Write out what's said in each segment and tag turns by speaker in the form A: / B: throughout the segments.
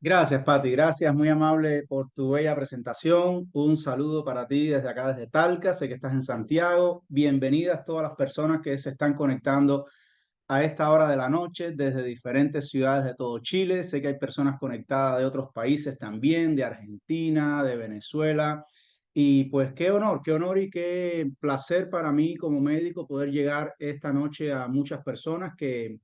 A: Gracias, Pati. Gracias, muy amable por tu bella presentación. Un saludo para ti desde acá, desde Talca. Sé que estás en Santiago. Bienvenidas todas las personas que se están conectando a esta hora de la noche desde diferentes ciudades de todo Chile. Sé que hay personas conectadas de otros países también, de Argentina, de Venezuela. Y pues qué honor y qué placer para mí como médico poder llegar esta noche a muchas personas que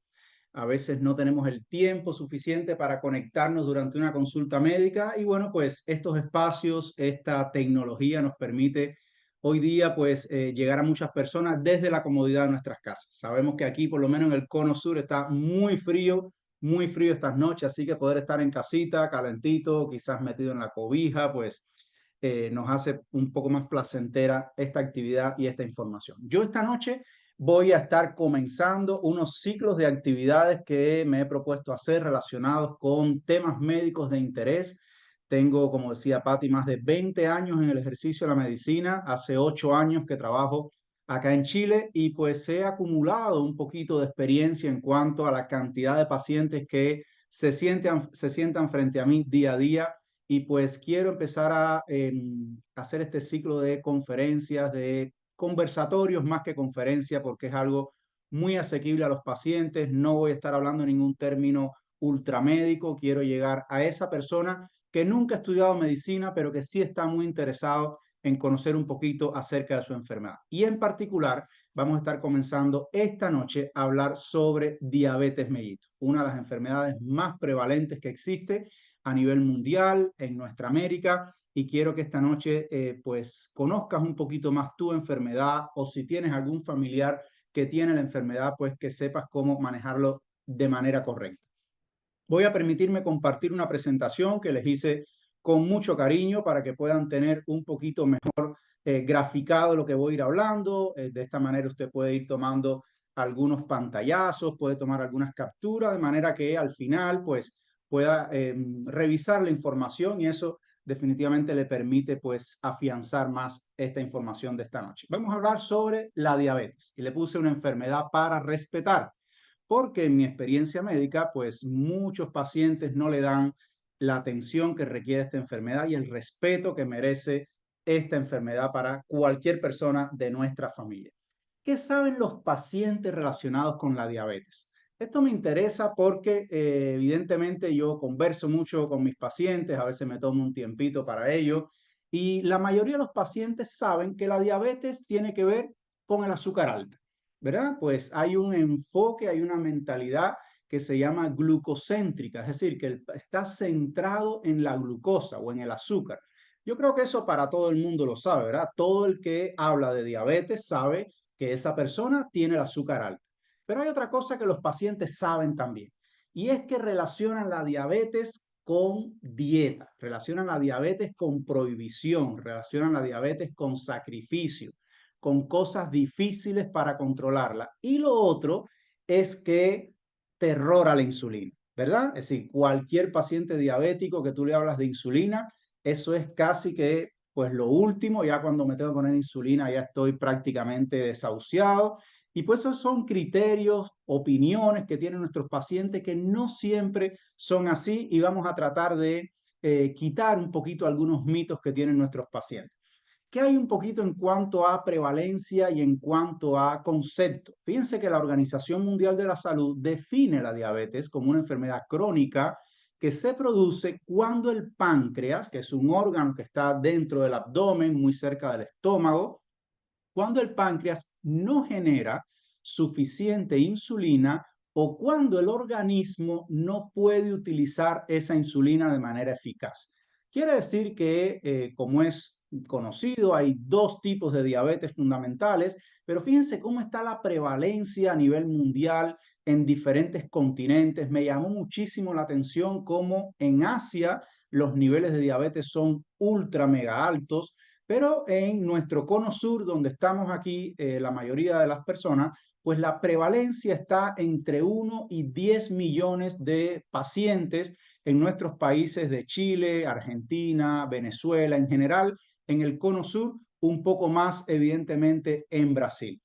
A: a veces no tenemos el tiempo suficiente para conectarnos durante una consulta médica y bueno, pues estos espacios, esta tecnología nos permite hoy día pues llegar a muchas personas desde la comodidad de nuestras casas. Sabemos que aquí, por lo menos en el cono sur, está muy frío estas noches, así que poder estar en casita, calentito, quizás metido en la cobija, pues nos hace un poco más placentera esta actividad y esta información. Yo esta noche voy a estar comenzando unos ciclos de actividades que me he propuesto hacer relacionados con temas médicos de interés. Tengo, como decía Patti, más de 20 años en el ejercicio de la medicina. Hace 8 años que trabajo acá en Chile y pues he acumulado un poquito de experiencia en cuanto a la cantidad de pacientes que se sientan frente a mí día a día y pues quiero empezar a hacer este ciclo de conferencias, de conversatorios más que conferencia, porque es algo muy asequible a los pacientes. No voy a estar hablando en ningún término ultramédico. Quiero llegar a esa persona que nunca ha estudiado medicina, pero que sí está muy interesado en conocer un poquito acerca de su enfermedad. Y en particular, vamos a estar comenzando esta noche a hablar sobre diabetes mellitus, una de las enfermedades más prevalentes que existe a nivel mundial en nuestra América y quiero que esta noche pues conozcas un poquito más tu enfermedad o si tienes algún familiar que tiene la enfermedad, pues que sepas cómo manejarlo de manera correcta. Voy a permitirme compartir una presentación que les hice con mucho cariño para que puedan tener un poquito mejor graficado lo que voy a ir hablando. De esta manera usted puede ir tomando algunos pantallazos, puede tomar algunas capturas, de manera que al final pues pueda revisar la información y eso definitivamente le permite pues afianzar más esta información de esta noche. Vamos a hablar sobre la diabetes y le puse una enfermedad para respetar porque en mi experiencia médica, pues muchos pacientes no le dan la atención que requiere esta enfermedad y el respeto que merece esta enfermedad para cualquier persona de nuestra familia. ¿Qué saben los pacientes relacionados con la diabetes? Esto me interesa porque evidentemente yo converso mucho con mis pacientes, a veces me tomo un tiempito para ello y la mayoría de los pacientes saben que la diabetes tiene que ver con el azúcar alta. ¿Verdad? Pues hay un enfoque, hay una mentalidad que se llama glucocéntrica, es decir, que está centrado en la glucosa o en el azúcar. Yo creo que eso para todo el mundo lo sabe, ¿verdad? Todo el que habla de diabetes sabe que esa persona tiene el azúcar alto. Pero hay otra cosa que los pacientes saben también, y es que relacionan la diabetes con dieta, relacionan la diabetes con prohibición, relacionan la diabetes con sacrificio, con cosas difíciles para controlarla. Y lo otro es que terror a la insulina, ¿verdad? Es decir, cualquier paciente diabético que tú le hablas de insulina, eso es casi que pues lo último, ya cuando me tengo que poner insulina ya estoy prácticamente desahuciado. Y pues esos son criterios, opiniones que tienen nuestros pacientes que no siempre son así y vamos a tratar de quitar un poquito algunos mitos que tienen nuestros pacientes. ¿Qué hay un poquito en cuanto a prevalencia y en cuanto a concepto? Fíjense que la Organización Mundial de la Salud define la diabetes como una enfermedad crónica que se produce cuando el páncreas, que es un órgano que está dentro del abdomen, muy cerca del estómago, cuando el páncreas no genera suficiente insulina o cuando el organismo no puede utilizar esa insulina de manera eficaz. Quiere decir que, como es conocido, hay dos tipos de diabetes fundamentales, pero fíjense cómo está la prevalencia a nivel mundial en diferentes continentes. Me llamó muchísimo la atención cómo en Asia los niveles de diabetes son ultra mega altos, pero en nuestro cono sur, donde estamos aquí, la mayoría de las personas, pues la prevalencia está entre 1 y 10 millones de pacientes en nuestros países de Chile, Argentina, Venezuela, en general, en el cono sur, un poco más evidentemente en Brasil.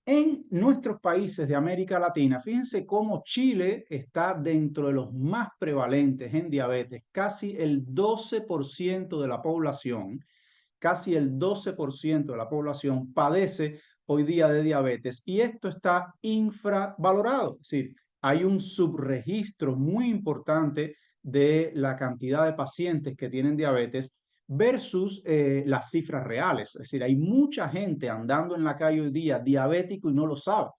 A: En nuestros países de América Latina, fíjense cómo Chile está dentro de los más prevalentes en diabetes. Casi el 12% de la población, casi el 12% de la población padece hoy día de diabetes y esto está infravalorado. Es decir, hay un subregistro muy importante de la cantidad de pacientes que tienen diabetes versus las cifras reales. Es decir, hay mucha gente andando en la calle hoy día diabético y no lo sabe.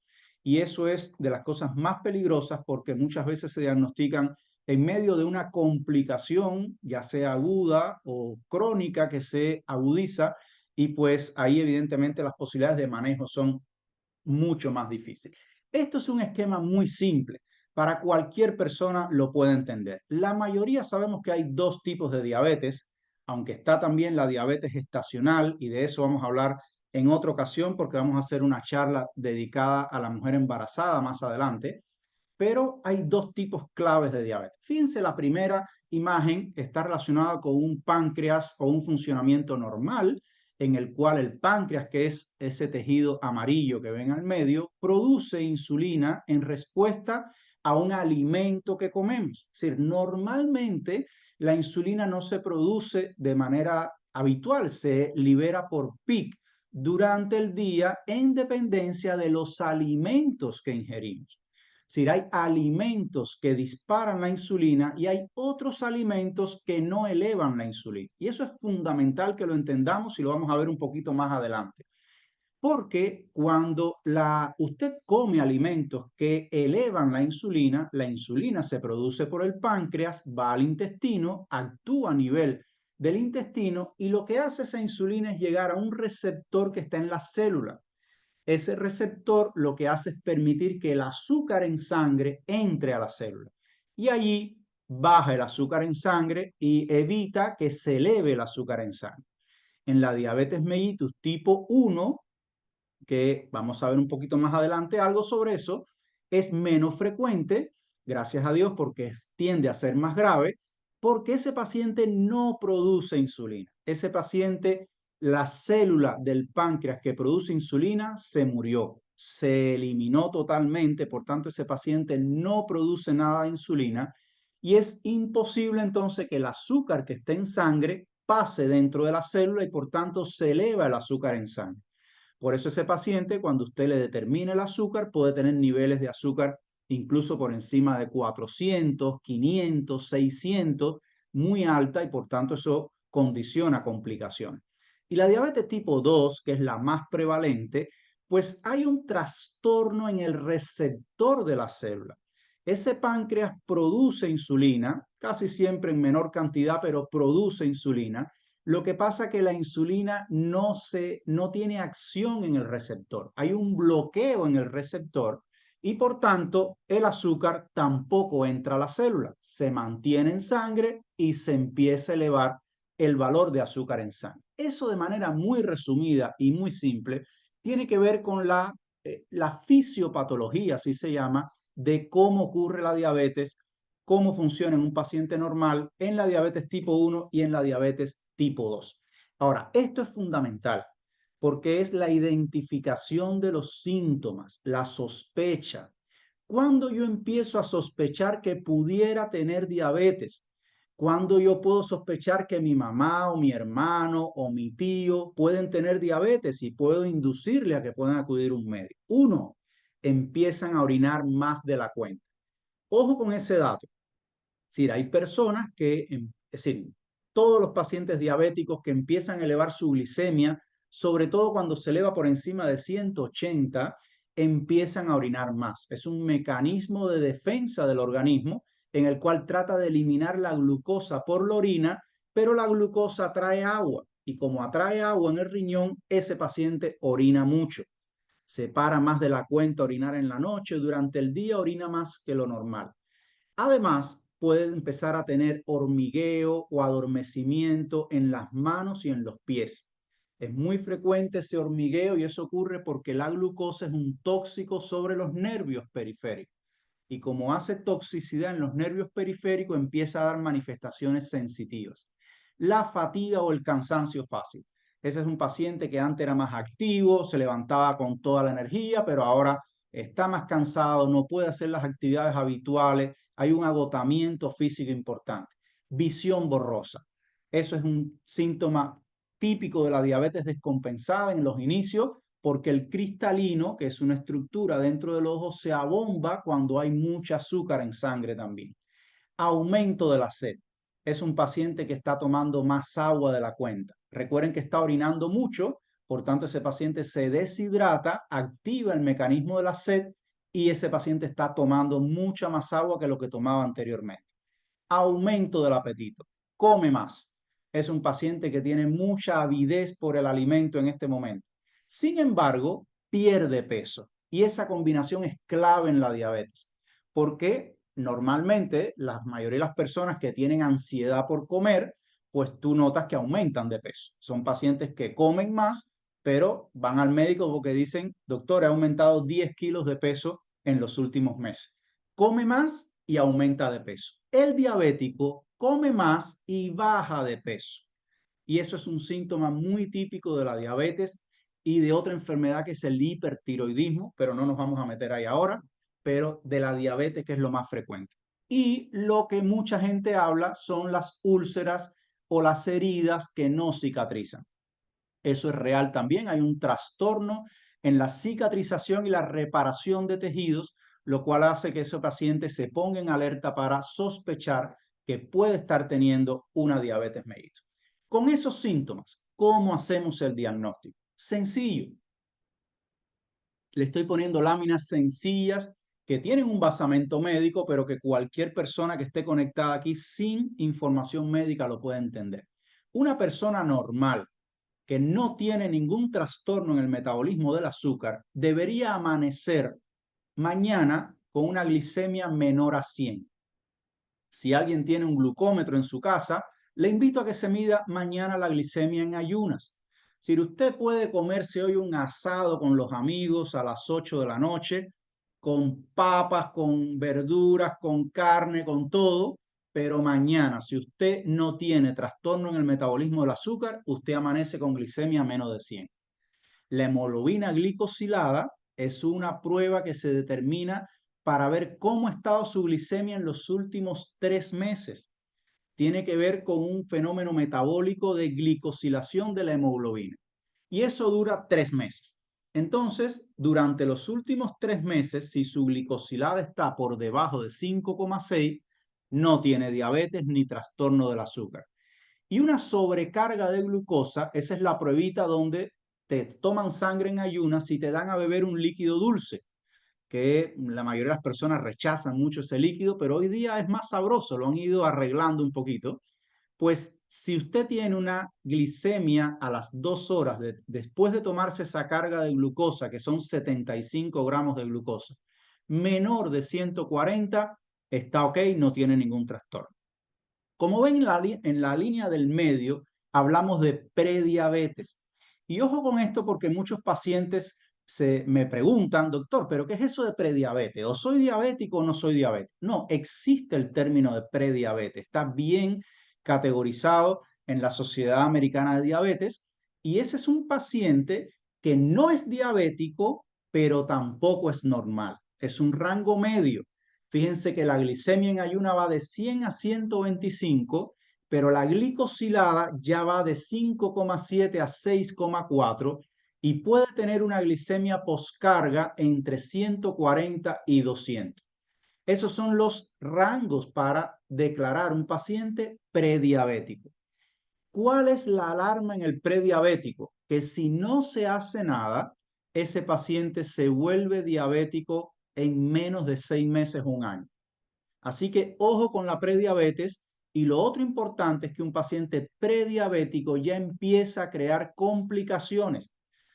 A: Y eso es de las cosas más peligrosas porque muchas veces se diagnostican en medio de una complicación, ya sea aguda o crónica, que se agudiza y pues ahí evidentemente las posibilidades de manejo son mucho más difíciles. Esto es un esquema muy simple. Para cualquier persona lo puede entender. La mayoría sabemos que hay dos tipos de diabetes, aunque está también la diabetes gestacional y de eso vamos a hablar en otra ocasión porque vamos a hacer una charla dedicada a la mujer embarazada más adelante. Pero hay dos tipos claves de diabetes. Fíjense, la primera imagen está relacionada con un páncreas o un funcionamiento normal, en el cual el páncreas, que es ese tejido amarillo que ven al medio, produce insulina en respuesta a un alimento que comemos. Es decir, normalmente la insulina no se produce de manera habitual, se libera por pic durante el día en dependencia de los alimentos que ingerimos. Es decir, hay alimentos que disparan la insulina y hay otros alimentos que no elevan la insulina. Y eso es fundamental que lo entendamos y lo vamos a ver un poquito más adelante. Porque cuando usted come alimentos que elevan la insulina se produce por el páncreas, va al intestino, actúa a nivel del intestino y lo que hace esa insulina es llegar a un receptor que está en la célula. Ese receptor lo que hace es permitir que el azúcar en sangre entre a la célula. Y allí baja el azúcar en sangre y evita que se eleve el azúcar en sangre. En la diabetes mellitus tipo 1, que vamos a ver un poquito más adelante algo sobre eso, es menos frecuente, gracias a Dios, porque tiende a ser más grave, porque ese paciente no produce insulina. Ese paciente, la célula del páncreas que produce insulina se murió, se eliminó totalmente, por tanto ese paciente no produce nada de insulina y es imposible entonces que el azúcar que esté en sangre pase dentro de la célula y por tanto se eleva el azúcar en sangre. Por eso ese paciente, cuando usted le determine el azúcar, puede tener niveles de azúcar incluso por encima de 400, 500, 600, muy alta y por tanto eso condiciona complicaciones. Y la diabetes tipo 2, que es la más prevalente, pues hay un trastorno en el receptor de la célula. Ese páncreas produce insulina, casi siempre en menor cantidad, pero produce insulina. Lo que pasa es que la insulina no tiene acción en el receptor. Hay un bloqueo en el receptor y por tanto el azúcar tampoco entra a la célula. Se mantiene en sangre y se empieza a elevar el valor de azúcar en sangre. Eso de manera muy resumida y muy simple tiene que ver con la fisiopatología, así se llama, de cómo ocurre la diabetes, cómo funciona en un paciente normal, en la diabetes tipo 1 y en la diabetes tipo 2. Ahora, esto es fundamental porque es la identificación de los síntomas, la sospecha. Cuando yo empiezo a sospechar que pudiera tener diabetes, cuando yo puedo sospechar que mi mamá o mi hermano o mi tío pueden tener diabetes y puedo inducirle a que puedan acudir a un médico. Uno, empiezan a orinar más de la cuenta. Ojo con ese dato. Es decir, hay personas que, es decir, todos los pacientes diabéticos que empiezan a elevar su glicemia, sobre todo cuando se eleva por encima de 180, empiezan a orinar más. Es un mecanismo de defensa del organismo en el cual trata de eliminar la glucosa por la orina, pero la glucosa atrae agua y como atrae agua en el riñón, ese paciente orina mucho. Se para más de la cuenta orinar en la noche, durante el día orina más que lo normal. Además, puede empezar a tener hormigueo o adormecimiento en las manos y en los pies. Es muy frecuente ese hormigueo y eso ocurre porque la glucosa es un tóxico sobre los nervios periféricos. Y como hace toxicidad en los nervios periféricos, empieza a dar manifestaciones sensitivas. La fatiga o el cansancio fácil. Ese es un paciente que antes era más activo, se levantaba con toda la energía, pero ahora está más cansado, no puede hacer las actividades habituales, hay un agotamiento físico importante. Visión borrosa. Eso es un síntoma típico de la diabetes descompensada en los inicios, porque el cristalino, que es una estructura dentro del ojo, se abomba cuando hay mucha azúcar en sangre también. Aumento de la sed. Es un paciente que está tomando más agua de la cuenta. Recuerden que está orinando mucho, por tanto ese paciente se deshidrata, activa el mecanismo de la sed y ese paciente está tomando mucha más agua que lo que tomaba anteriormente. Aumento del apetito. Come más. Es un paciente que tiene mucha avidez por el alimento en este momento. Sin embargo, pierde peso y esa combinación es clave en la diabetes, porque normalmente la mayoría de las personas que tienen ansiedad por comer, pues tú notas que aumentan de peso. Son pacientes que comen más, pero van al médico porque dicen, doctor, he aumentado 10 kilos de peso en los últimos meses. Come más y aumenta de peso. El diabético come más y baja de peso. Y eso es un síntoma muy típico de la diabetes y de otra enfermedad que es el hipertiroidismo, pero no nos vamos a meter ahí ahora, pero de la diabetes que es lo más frecuente. Y lo que mucha gente habla son las úlceras o las heridas que no cicatrizan. Eso es real también, hay un trastorno en la cicatrización y la reparación de tejidos, lo cual hace que ese paciente se ponga en alerta para sospechar que puede estar teniendo una diabetes mellitus. Con esos síntomas, ¿cómo hacemos el diagnóstico? Sencillo. Le estoy poniendo láminas sencillas que tienen un basamento médico, pero que cualquier persona que esté conectada aquí sin información médica lo puede entender. Una persona normal que no tiene ningún trastorno en el metabolismo del azúcar debería amanecer mañana con una glicemia menor a 100. Si alguien tiene un glucómetro en su casa, le invito a que se mida mañana la glicemia en ayunas. Si usted puede comerse hoy un asado con los amigos a las 8 de la noche, con papas, con verduras, con carne, con todo, pero mañana, si usted no tiene trastorno en el metabolismo del azúcar, usted amanece con glicemia menos de 100. La hemoglobina glicosilada es una prueba que se determina para ver cómo ha estado su glicemia en los últimos 3 meses. Tiene que ver con un fenómeno metabólico de glicosilación de la hemoglobina. Y eso dura 3 meses. Entonces, durante los últimos 3 meses, si su glicosilada está por debajo de 5,6, no tiene diabetes ni trastorno del azúcar. Y una sobrecarga de glucosa, esa es la pruebita donde te toman sangre en ayunas y te dan a beber un líquido dulce, que la mayoría de las personas rechazan mucho ese líquido, pero hoy día es más sabroso, lo han ido arreglando un poquito. Pues si usted tiene una glicemia a las 2 horas después de tomarse esa carga de glucosa, que son 75 gramos de glucosa, menor de 140, está ok, no tiene ningún trastorno. Como ven en la línea del medio, hablamos de prediabetes. Y ojo con esto porque muchos pacientes me preguntan, doctor, ¿pero qué es eso de prediabetes? ¿O soy diabético o no soy diabético? No, existe el término de prediabetes. Está bien categorizado en la Sociedad Americana de Diabetes. Y ese es un paciente que no es diabético, pero tampoco es normal. Es un rango medio. Fíjense que la glicemia en ayuna va de 100 a 125, pero la glicosilada ya va de 5,7 a 6,4 y puede tener una glicemia poscarga entre 140 y 200. Esos son los rangos para declarar un paciente prediabético. ¿Cuál es la alarma en el prediabético? Que si no se hace nada, ese paciente se vuelve diabético en menos de 6 meses o un año. Así que ojo con la prediabetes. Y lo otro importante es que un paciente prediabético ya empieza a crear complicaciones.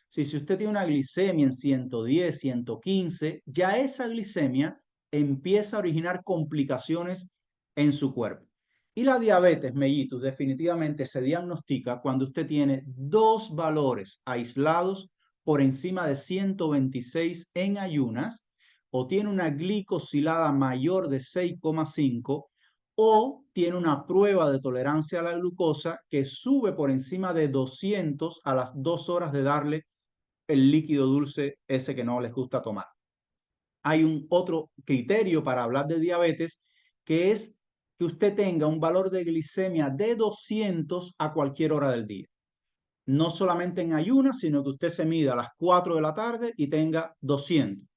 A: Si usted tiene una glicemia en 110, 115, ya esa glicemia empieza a originar complicaciones en su cuerpo. Y la diabetes mellitus definitivamente se diagnostica cuando usted tiene dos valores aislados por encima de 126 en ayunas, o tiene una glicosilada mayor de 6,5 o tiene una prueba de tolerancia a la glucosa que sube por encima de 200 a las 2 horas de darle el líquido dulce ese que no les gusta tomar. Hay un otro criterio para hablar de diabetes, que es que usted tenga un valor de glicemia de 200 a cualquier hora del día. No solamente en ayunas, sino que usted se mida a las 4 de la tarde y tenga 200.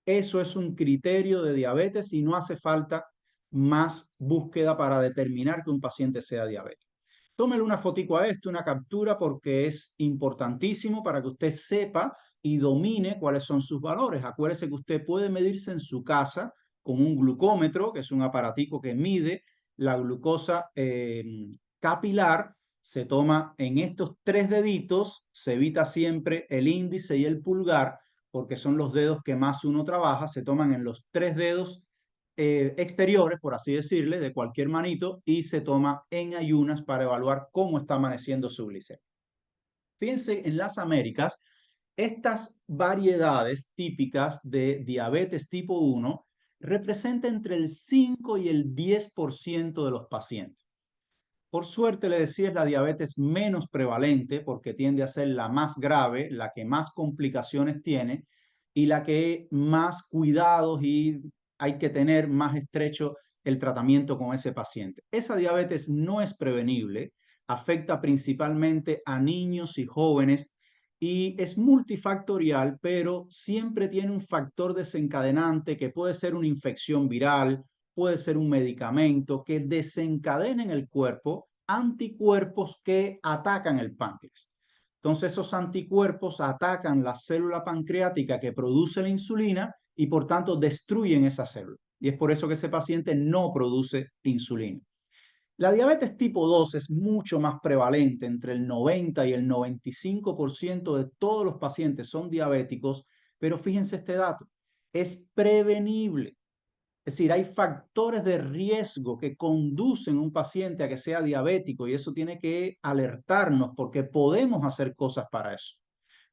A: Eso es un criterio de diabetes y no hace falta más búsqueda para determinar que un paciente sea diabético. Tómele una fotico a esto, una captura, porque es importantísimo para que usted sepa y domine cuáles son sus valores. Acuérdese que usted puede medirse en su casa con un glucómetro, que es un aparatico que mide la glucosa capilar. Se toma en estos 3 deditos, se evita siempre el índice y el pulgar, porque son los dedos que más uno trabaja. Se toman en los 3 dedos exteriores, por así decirle, de cualquier manito, y se toma en ayunas para evaluar cómo está amaneciendo su glicemia. Fíjense, en las Américas, estas variedades típicas de diabetes tipo 1 representan entre el 5 y el 10% de los pacientes. Por suerte, le decía, es la diabetes menos prevalente porque tiende a ser la más grave, la que más complicaciones tiene y la que más cuidados y hay que tener más estrecho el tratamiento con ese paciente. Esa diabetes no es prevenible, afecta principalmente a niños y jóvenes y es multifactorial, pero siempre tiene un factor desencadenante que puede ser una infección viral, puede ser un medicamento que desencadena en el cuerpo anticuerpos que atacan el páncreas. Entonces esos anticuerpos atacan la célula pancreática que produce la insulina y por tanto destruyen esa célula. Y es por eso que ese paciente no produce insulina. La diabetes tipo 2 es mucho más prevalente, entre el 90 y el 95% de todos los pacientes son diabéticos, pero fíjense este dato, es prevenible. Es decir, hay factores de riesgo que conducen a un paciente a que sea diabético y eso tiene que alertarnos porque podemos hacer cosas para eso.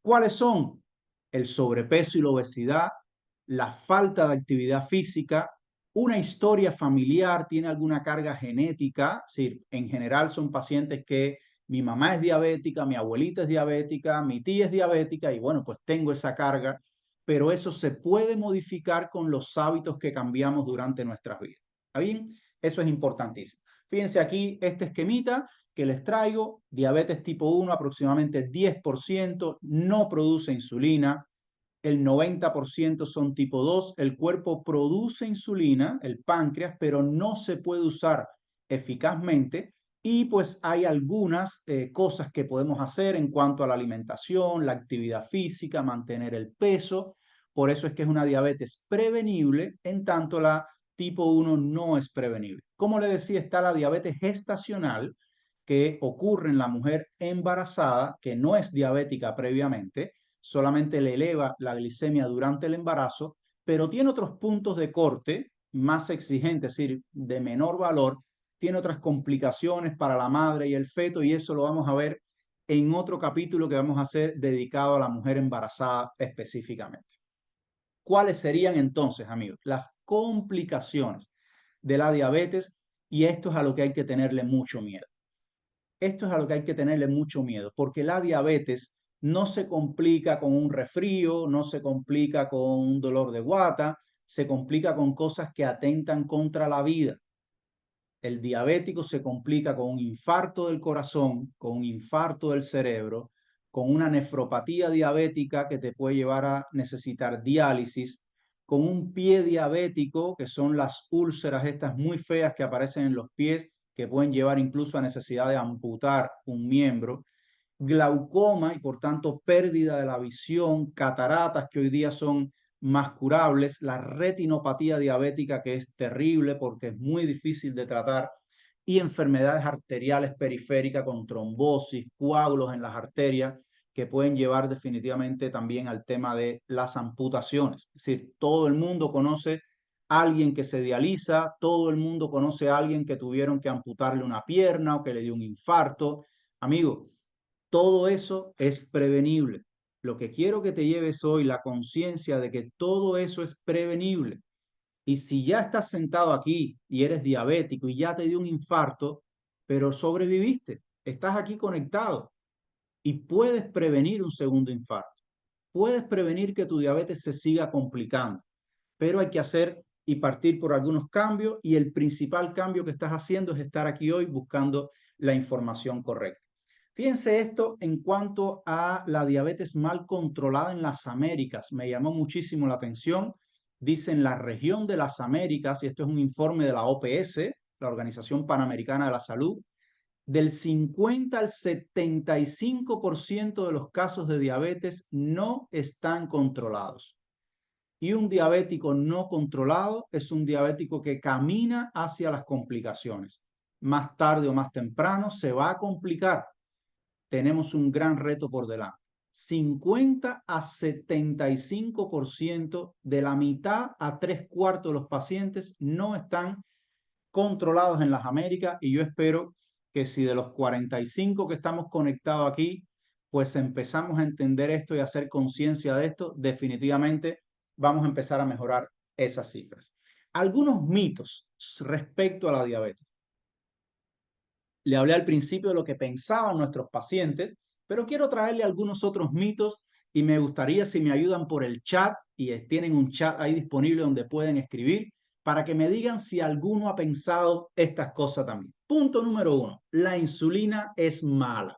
A: ¿Cuáles son? El sobrepeso y la obesidad, la falta de actividad física, una historia familiar, tiene alguna carga genética. Es decir, en general son pacientes que mi mamá es diabética, mi abuelita es diabética, mi tía es diabética y bueno, pues tengo esa carga, pero eso se puede modificar con los hábitos que cambiamos durante nuestras vidas. ¿Está bien? Eso es importantísimo. Fíjense aquí este esquemita que les traigo: diabetes tipo 1, aproximadamente 10% no produce insulina, el 90% son tipo 2, el cuerpo produce insulina, el páncreas, pero no se puede usar eficazmente y pues hay algunas cosas que podemos hacer en cuanto a la alimentación, la actividad física, mantener el peso. Por eso es que es una diabetes prevenible, en tanto la tipo 1 no es prevenible. Como le decía, está la diabetes gestacional, que ocurre en la mujer embarazada, que no es diabética previamente, solamente le eleva la glicemia durante el embarazo, pero tiene otros puntos de corte más exigentes, es decir, de menor valor, tiene otras complicaciones para la madre y el feto, y eso lo vamos a ver en otro capítulo que vamos a hacer dedicado a la mujer embarazada específicamente. ¿Cuáles serían entonces, amigos, las complicaciones de la diabetes? Y esto es a lo que hay que tenerle mucho miedo. Esto es a lo que hay que tenerle mucho miedo, porque la diabetes no se complica con un resfrío, no se complica con un dolor de guata, se complica con cosas que atentan contra la vida. El diabético se complica con un infarto del corazón, con un infarto del cerebro, con una nefropatía diabética que te puede llevar a necesitar diálisis, con un pie diabético, que son las úlceras estas muy feas que aparecen en los pies, que pueden llevar incluso a necesidad de amputar un miembro, glaucoma y por tanto pérdida de la visión, cataratas que hoy día son más curables, la retinopatía diabética, que es terrible porque es muy difícil de tratar, y enfermedades arteriales periféricas con trombosis, coágulos en las arterias, que pueden llevar definitivamente también al tema de las amputaciones. Es decir, todo el mundo conoce a alguien que se dializa, todo el mundo conoce a alguien que tuvieron que amputarle una pierna o que le dio un infarto. Amigo, todo eso es prevenible. Lo que quiero que te lleves hoy, la conciencia de que todo eso es prevenible. Y si ya estás sentado aquí y eres diabético y ya te dio un infarto, pero sobreviviste, estás aquí conectado y puedes prevenir un segundo infarto. Puedes prevenir que tu diabetes se siga complicando, pero hay que hacer y partir por algunos cambios, y el principal cambio que estás haciendo es estar aquí hoy buscando la información correcta. Fíjense esto en cuanto a la diabetes mal controlada en las Américas. Me llamó muchísimo la atención. Dice en la región de las Américas, y esto es un informe de la OPS, la Organización Panamericana de la Salud, del 50 al 75% de los casos de diabetes no están controlados. Y un diabético no controlado es un diabético que camina hacia las complicaciones. Más tarde o más temprano se va a complicar. Tenemos un gran reto por delante. 50 a 75% de la mitad a 3/4 de los pacientes no están controlados en las Américas, y yo espero que si de los 45 que estamos conectados aquí, pues empezamos a entender esto y a hacer conciencia de esto, definitivamente vamos a empezar a mejorar esas cifras. Algunos mitos respecto a la diabetes. Le hablé al principio de lo que pensaban nuestros pacientes, pero quiero traerle algunos otros mitos y me gustaría si me ayudan por el chat, y tienen un chat ahí disponible donde pueden escribir, para que me digan si alguno ha pensado estas cosas también. Punto número 1, la insulina es mala.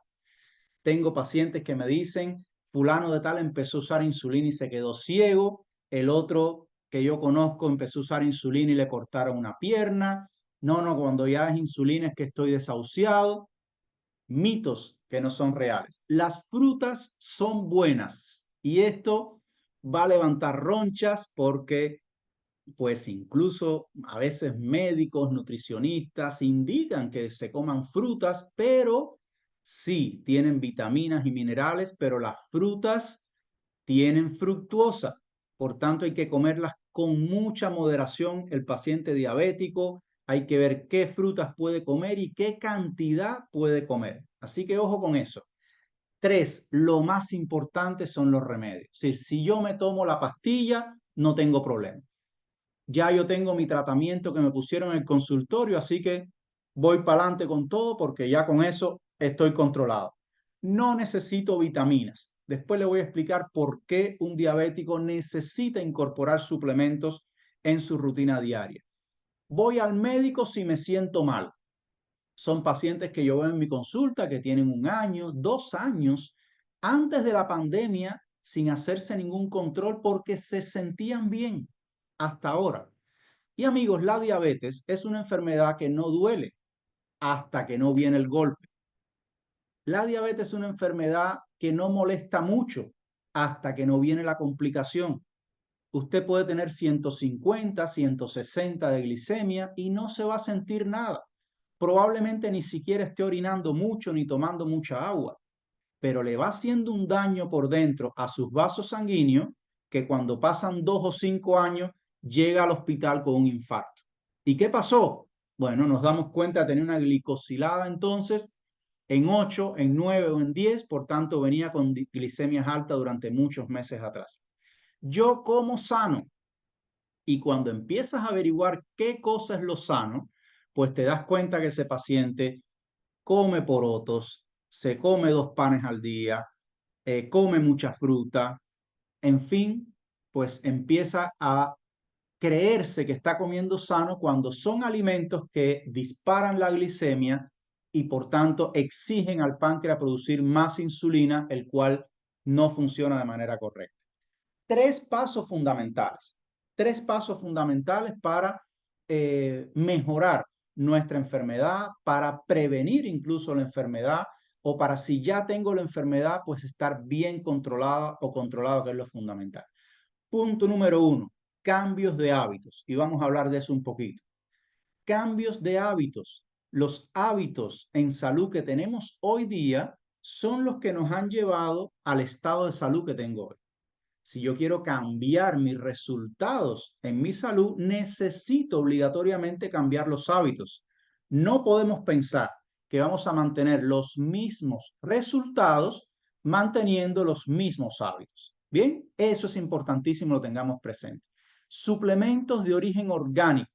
A: Tengo pacientes que me dicen, fulano de tal empezó a usar insulina y se quedó ciego, el otro que yo conozco empezó a usar insulina y le cortaron una pierna. No, cuando ya es insulina es que estoy desahuciado. Mitos que no son reales. Las frutas son buenas y esto va a levantar ronchas porque pues incluso a veces médicos, nutricionistas indican que se coman frutas, pero sí tienen vitaminas y minerales, pero las frutas tienen fructuosa. Por tanto, hay que comerlas con mucha moderación. El paciente diabético, hay que ver qué frutas puede comer y qué cantidad puede comer. Así que ojo con eso. 3, lo más importante son los remedios. Es decir, si yo me tomo la pastilla, no tengo problema. Ya yo tengo mi tratamiento que me pusieron en el consultorio, así que voy para adelante con todo porque ya con eso estoy controlado. No necesito vitaminas. Después le voy a explicar por qué un diabético necesita incorporar suplementos en su rutina diaria. Voy al médico si me siento mal. Son pacientes que yo veo en mi consulta que tienen 1 año, 2 años, antes de la pandemia, sin hacerse ningún control porque se sentían bien hasta ahora. Y amigos, la diabetes es una enfermedad que no duele hasta que no viene el golpe. La diabetes es una enfermedad que no molesta mucho hasta que no viene la complicación. Usted puede tener 150, 160 de glicemia y no se va a sentir nada. Probablemente ni siquiera esté orinando mucho ni tomando mucha agua, pero le va haciendo un daño por dentro a sus vasos sanguíneos que cuando pasan 2 o 5 años llega al hospital con un infarto. ¿Y qué pasó? Bueno, nos damos cuenta de tener una glicosilada entonces en 8, en 9 o en 10, por tanto venía con glicemias altas durante muchos meses atrás. Yo como sano, y cuando empiezas a averiguar qué cosa es lo sano, pues te das cuenta que ese paciente come porotos, se come 2 panes al día, come mucha fruta, en fin, pues empieza a creerse que está comiendo sano cuando son alimentos que disparan la glicemia y por tanto exigen al páncreas producir más insulina, el cual no funciona de manera correcta. 3 pasos fundamentales, 3 pasos fundamentales para mejorar nuestra enfermedad, para prevenir incluso la enfermedad, o para si ya tengo la enfermedad, pues estar bien controlada o controlado, que es lo fundamental. Punto número 1, cambios de hábitos. Y vamos a hablar de eso un poquito. Cambios de hábitos. Los hábitos en salud que tenemos hoy día son los que nos han llevado al estado de salud que tengo hoy. Si yo quiero cambiar mis resultados en mi salud, necesito obligatoriamente cambiar los hábitos. No podemos pensar que vamos a mantener los mismos resultados manteniendo los mismos hábitos. Bien, eso es importantísimo, lo tengamos presente. Suplementos de origen orgánico.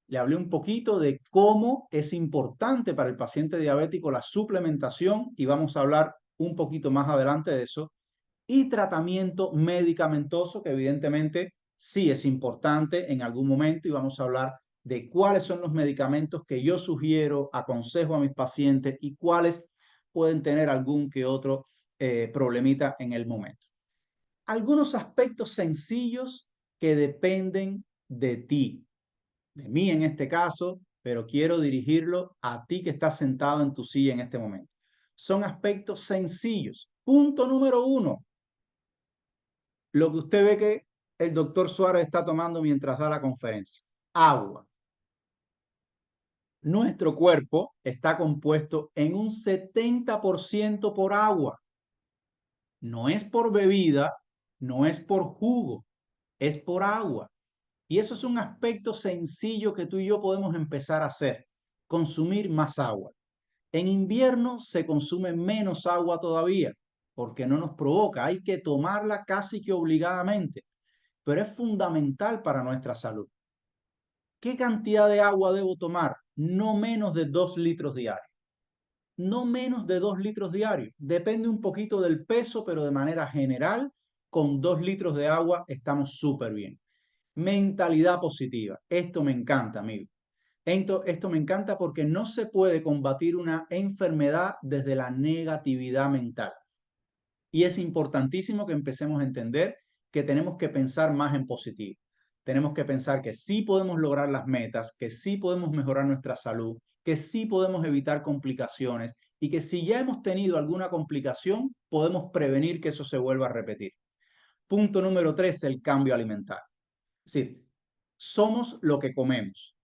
A: Le hablé un poquito de cómo es importante para el paciente diabético la suplementación y vamos a hablar un poquito más adelante de eso. Y tratamiento medicamentoso, que evidentemente sí es importante en algún momento y vamos a hablar de cuáles son los medicamentos que yo sugiero, aconsejo a mis pacientes y cuáles pueden tener algún que otro problemita en el momento. Algunos aspectos sencillos que dependen de ti, de mí en este caso, pero quiero dirigirlo a ti que estás sentado en tu silla en este momento. Son aspectos sencillos. Punto número 1. Lo que usted ve que el doctor Suárez está tomando mientras da la conferencia. Agua. Nuestro cuerpo está compuesto en un 70% por agua. No es por bebida, no es por jugo, es por agua. Y eso es un aspecto sencillo que tú y yo podemos empezar a hacer, consumir más agua. En invierno se consume menos agua todavía, porque no nos provoca, hay que tomarla casi que obligadamente, pero es fundamental para nuestra salud. ¿Qué cantidad de agua debo tomar? No menos de 2 litros diarios. No menos de 2 litros diarios. Depende un poquito del peso, pero de manera general, con 2 litros de agua estamos súper bien. Mentalidad positiva. Esto me encanta, amigo. Esto me encanta porque no se puede combatir una enfermedad desde la negatividad mental. Y es importantísimo que empecemos a entender que tenemos que pensar más en positivo. Tenemos que pensar que sí podemos lograr las metas, que sí podemos mejorar nuestra salud, que sí podemos evitar complicaciones y que si ya hemos tenido alguna complicación, podemos prevenir que eso se vuelva a repetir. Punto número 3, el cambio alimentario. Es decir, somos lo que comemos.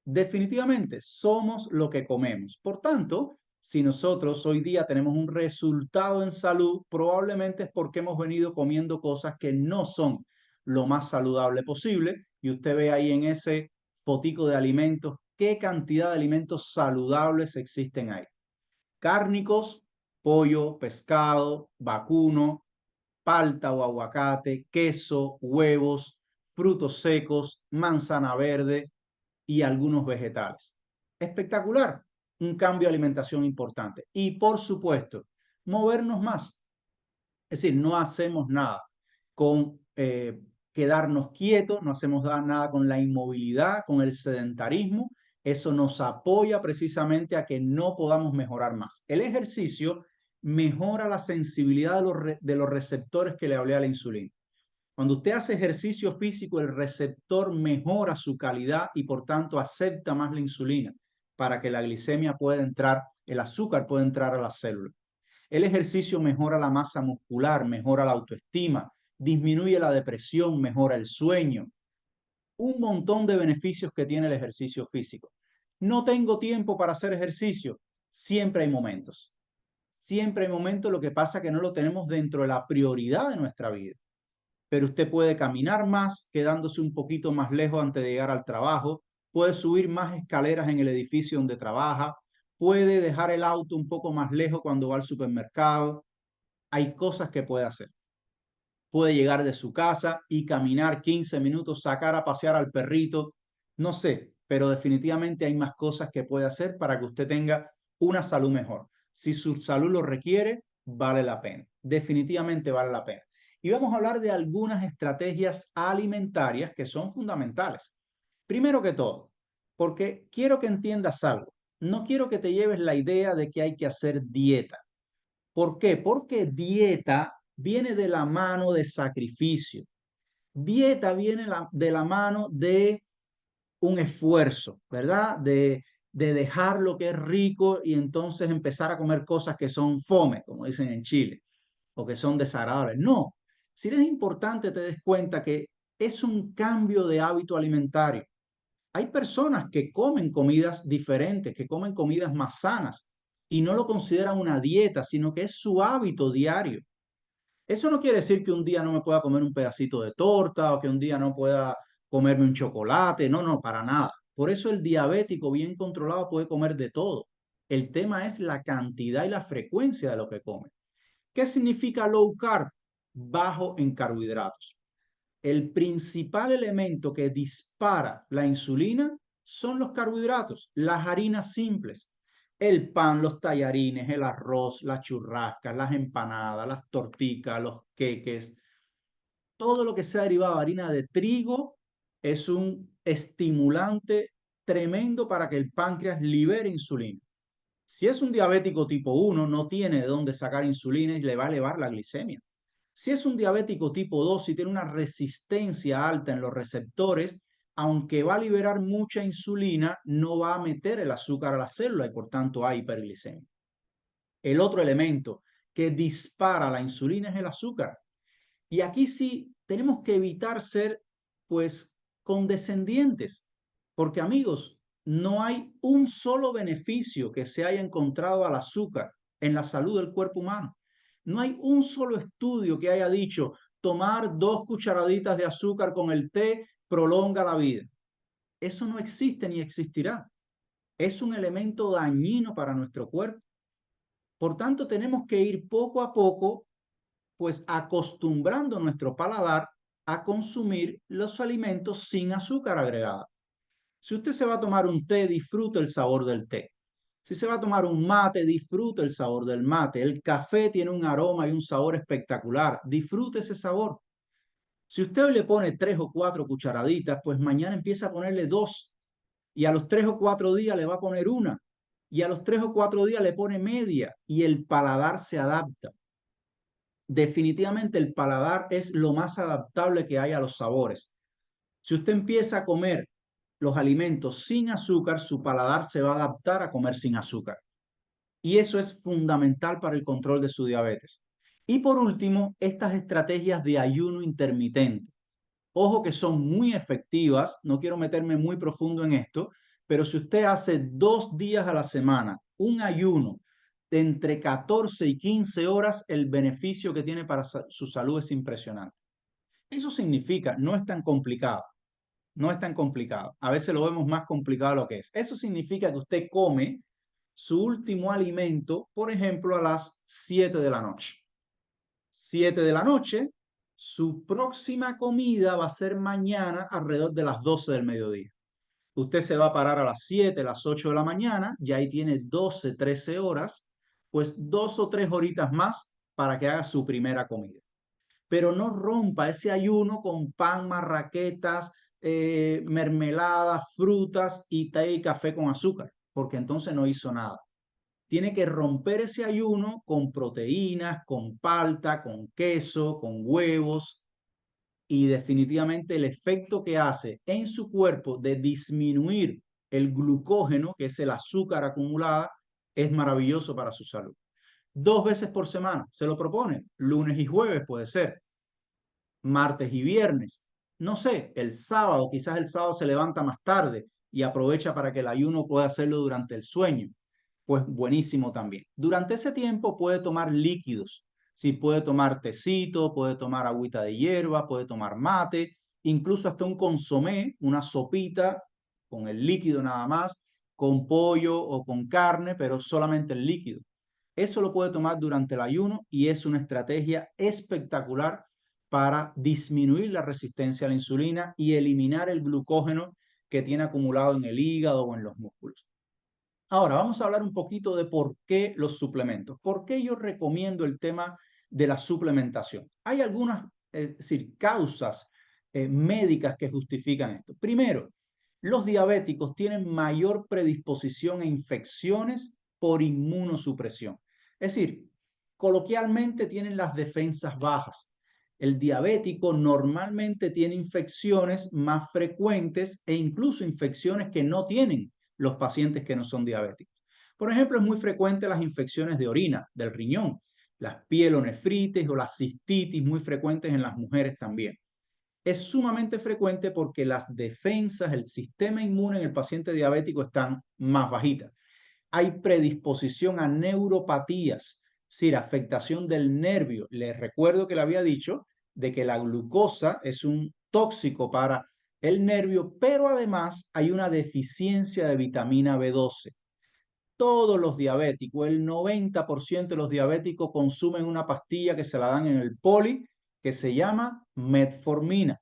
A: Definitivamente somos lo que comemos. Por tanto, si nosotros hoy día tenemos un resultado en salud, probablemente es porque hemos venido comiendo cosas que no son lo más saludable posible. Y usted ve ahí en ese fotico de alimentos qué cantidad de alimentos saludables existen ahí. Cárnicos, pollo, pescado, vacuno, palta o aguacate, queso, huevos, frutos secos, manzana verde, y algunos vegetales. Espectacular, un cambio de alimentación importante. Y por supuesto, movernos más. Es decir, no hacemos nada con quedarnos quietos, no hacemos nada con la inmovilidad, con el sedentarismo. Eso nos apoya precisamente a que no podamos mejorar más. El ejercicio mejora la sensibilidad de los receptores que le hablé a la insulina. Cuando usted hace ejercicio físico, el receptor mejora su calidad y por tanto acepta más la insulina para que la glicemia pueda entrar, el azúcar pueda entrar a las células. El ejercicio mejora la masa muscular, mejora la autoestima, disminuye la depresión, mejora el sueño. Un montón de beneficios que tiene el ejercicio físico. No tengo tiempo para hacer ejercicio. Siempre hay momentos. Siempre hay momentos, lo que pasa es que no lo tenemos dentro de la prioridad de nuestra vida. Pero usted puede caminar más, quedándose un poquito más lejos antes de llegar al trabajo, puede subir más escaleras en el edificio donde trabaja, puede dejar el auto un poco más lejos cuando va al supermercado. Hay cosas que puede hacer. Puede llegar de su casa y caminar 15 minutos, sacar a pasear al perrito, no sé, pero definitivamente hay más cosas que puede hacer para que usted tenga una salud mejor. Si su salud lo requiere, vale la pena. Definitivamente vale la pena. Y vamos a hablar de algunas estrategias alimentarias que son fundamentales. Primero que todo, porque quiero que entiendas algo. No quiero que te lleves la idea de que hay que hacer dieta. ¿Por qué? Porque dieta viene de la mano de sacrificio. Dieta viene de la mano de un esfuerzo, ¿verdad? De dejar lo que es rico y entonces empezar a comer cosas que son fome, como dicen en Chile, o que son desagradables. No, si es importante te des cuenta que es un cambio de hábito alimentario. Hay personas que comen comidas diferentes, que comen comidas más sanas y no lo consideran una dieta, sino que es su hábito diario. Eso no quiere decir que un día no me pueda comer un pedacito de torta o que un día no pueda comerme un chocolate. No, no, para nada. Por eso el diabético bien controlado puede comer de todo. El tema es la cantidad y la frecuencia de lo que come. ¿Qué significa low carb? Bajo en carbohidratos. el principal elemento que dispara la insulina son los carbohidratos, las harinas simples. El pan, los tallarines, el arroz, las churrascas, las empanadas, las torticas, los queques, todo lo que sea derivado de harina de trigo es un estimulante tremendo para que el páncreas libere insulina. Si es un diabético tipo 1, no tiene de dónde sacar insulina y le va a elevar la glicemia. Si es un diabético tipo 2 y tiene una resistencia alta en los receptores, aunque va a liberar mucha insulina, no va a meter el azúcar a la célula y por tanto hay hiperglicemia. El otro elemento que dispara la insulina es el azúcar. Y aquí sí tenemos que evitar ser, pues, condescendientes, porque amigos, no hay un solo beneficio que se haya encontrado al azúcar en la salud del cuerpo humano. No hay un solo estudio que haya dicho tomar 2 cucharaditas de azúcar con el té prolonga la vida. Eso no existe ni existirá. Es un elemento dañino para nuestro cuerpo. Por tanto, tenemos que ir poco a poco pues acostumbrando nuestro paladar a consumir los alimentos sin azúcar agregada. Si usted se va a tomar un té, disfrute el sabor del té. Si se va a tomar un mate, disfrute el sabor del mate. El café tiene un aroma y un sabor espectacular. Disfrute ese sabor. Si usted hoy le pone 3 o 4 cucharaditas, pues mañana empieza a ponerle 2. Y a los 3 o 4 días le va a poner una. Y a los 3 o 4 días le pone media. Y el paladar se adapta. Definitivamente el paladar es lo más adaptable que hay a los sabores. Si usted empieza a comer los alimentos sin azúcar, su paladar se va a adaptar a comer sin azúcar. Y eso es fundamental para el control de su diabetes. Y por último, estas estrategias de ayuno intermitente. Ojo que son muy efectivas, no quiero meterme muy profundo en esto, pero si usted hace 2 días a la semana un ayuno de entre 14 y 15 horas, el beneficio que tiene para su salud es impresionante. Eso significa, no es tan complicado, no es tan complicado. A veces lo vemos más complicado de lo que es. Eso significa que usted come su último alimento, por ejemplo, a las 7 de la noche. 7 de la noche, su próxima comida va a ser mañana alrededor de las 12 del mediodía. Usted se va a parar a las 7, las 8 de la mañana, ya ahí tiene 12, 13 horas, pues 2 o 3 horitas más para que haga su primera comida. Pero no rompa ese ayuno con pan, marraquetas, mermeladas, frutas y té y café con azúcar, porque entonces no hizo nada. Tiene que romper ese ayuno con proteínas, con palta, con queso, con huevos, y definitivamente el efecto que hace en su cuerpo de disminuir el glucógeno, que es el azúcar acumulada, es maravilloso para su salud. 2 veces por semana, se lo propone, lunes y jueves puede ser, martes y viernes, no sé, el sábado, quizás el sábado se levanta más tarde y aprovecha para que el ayuno pueda hacerlo durante el sueño, pues buenísimo también. Durante ese tiempo puede tomar líquidos, si puede tomar tecito, puede tomar agüita de hierba, puede tomar mate, incluso hasta un consomé, una sopita con el líquido nada más, con pollo o con carne, pero solamente el líquido. Eso lo puede tomar durante el ayuno y es una estrategia espectacular para disminuir la resistencia a la insulina y eliminar el glucógeno que tiene acumulado en el hígado o en los músculos. Ahora vamos a hablar un poquito de por qué los suplementos. ¿Por qué yo recomiendo el tema de la suplementación? Hay algunas causas médicas que justifican esto. Primero, los diabéticos tienen mayor predisposición a infecciones por inmunosupresión. Es decir, coloquialmente tienen las defensas bajas. El diabético normalmente tiene infecciones más frecuentes e incluso infecciones que no tienen los pacientes que no son diabéticos. Por ejemplo, es muy frecuente las infecciones de orina, del riñón, las pielonefritis o las cistitis, muy frecuentes en las mujeres también. Es sumamente frecuente porque las defensas, el sistema inmune en el paciente diabético están más bajitas. Hay predisposición a neuropatías, es decir, afectación del nervio. Les recuerdo que le había dicho de que la glucosa es un tóxico para el nervio, pero además hay una deficiencia de vitamina B12. Todos los diabéticos, el 90% de los diabéticos consumen una pastilla que se la dan en el poli, que se llama metformina.